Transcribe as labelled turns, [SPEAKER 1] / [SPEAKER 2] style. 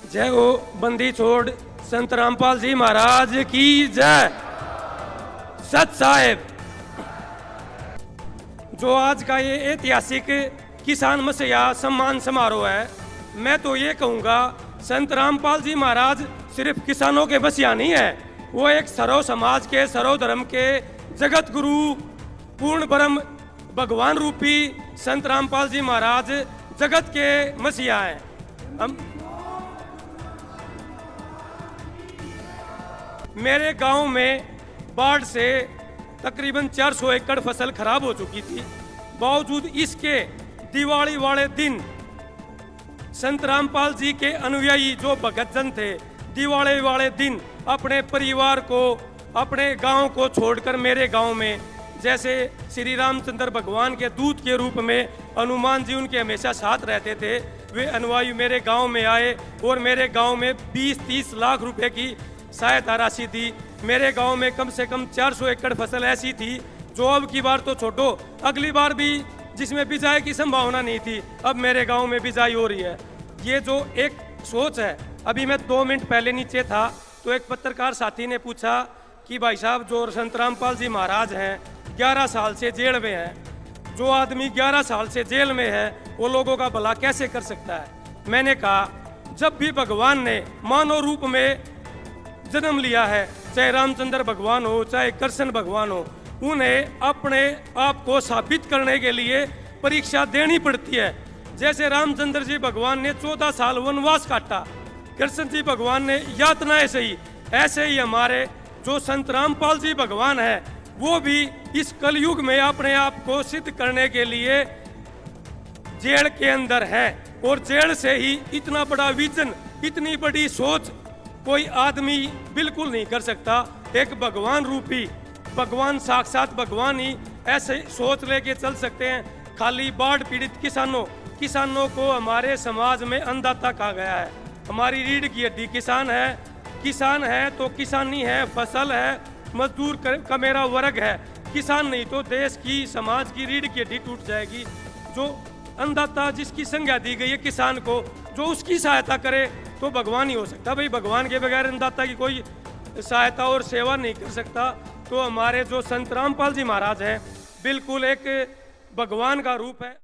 [SPEAKER 1] जय हो बंदी छोड़ संत रामपाल जी महाराज की जय। सत साहेब, जो आज का ये ऐतिहासिक किसान मसीहा सम्मान समारोह है, मैं तो ये कहूँगा संत रामपाल जी महाराज सिर्फ किसानों के मसीहा नहीं है, वो एक सर्व समाज के, सर्व धर्म के जगत गुरु पूर्ण ब्रह्म भगवान रूपी संत रामपाल जी महाराज जगत के मसीहा हैं। हम मेरे गांव में बाढ़ से तकरीबन 400 एकड़ फसल खराब हो चुकी थी। बावजूद इसके दिवाली वाले दिन संत रामपाल जी के अनुयायी जो भगत जन थे, दिवाली वाले दिन अपने परिवार को, अपने गांव को छोड़कर मेरे गांव में, जैसे श्री रामचंद्र भगवान के दूत के रूप में हनुमान जी उनके हमेशा साथ रहते थे, वे अनुयायी मेरे गांव में आए और मेरे गांव में 20-30 लाख रुपए की सहायता राशि दी। मेरे गांव में कम से कम 400 एकड़ फसल ऐसी थी जो अब की बार तो छोड़ो, अगली बार भी जिसमें बिजाई की संभावना नहीं थी, अब मेरे गांव में बिजाई हो रही है। ये जो एक सोच है, अभी मैं 2 मिनट पहले नीचे था तो एक पत्रकार साथी ने पूछा कि भाई साहब, जो संत रामपाल जी महाराज हैं 11 साल से जेल में हैं, जो आदमी 11 साल से जेल में है वो लोगों का भला कैसे कर सकता है। मैंने कहा, जब भी भगवान ने मानव रूप में जन्म लिया है, चाहे रामचंद्र भगवान हो चाहे कृष्ण भगवान हो, उन्हें अपने आप को साबित करने के लिए परीक्षा देनी पड़ती है। जैसे रामचंद्र जी भगवान ने 14 साल वनवास काटा, कृष्ण जी भगवान ने यातनाएं सही, ऐसे ही हमारे जो संत रामपाल जी भगवान है वो भी इस कलयुग में अपने आप को सिद्ध करने के लिए जेल के अंदर है। और जेल से ही इतना बड़ा विजन, इतनी बड़ी सोच कोई आदमी बिल्कुल नहीं कर सकता। एक भगवान रूपी, भगवान साक्षात भगवान ही ऐसे सोच लेके चल सकते हैं। खाली बाढ़ पीड़ित किसानों को हमारे समाज में अन्नदाता कहा गया है। हमारी रीढ़ की हड्डी किसान है तो किसानी है, फसल है, मजदूर का मेरा वर्ग है। किसान नहीं तो देश की, समाज की रीढ़ की हड्डी टूट जाएगी। जो अन्नदाता, जिसकी संज्ञा दी गई है किसान को, जो उसकी सहायता करे तो भगवान ही हो सकता। भाई, भगवान के बगैर अन्नदाता की कोई सहायता और सेवा नहीं कर सकता। तो हमारे जो संत रामपाल जी महाराज हैं बिल्कुल एक भगवान का रूप है।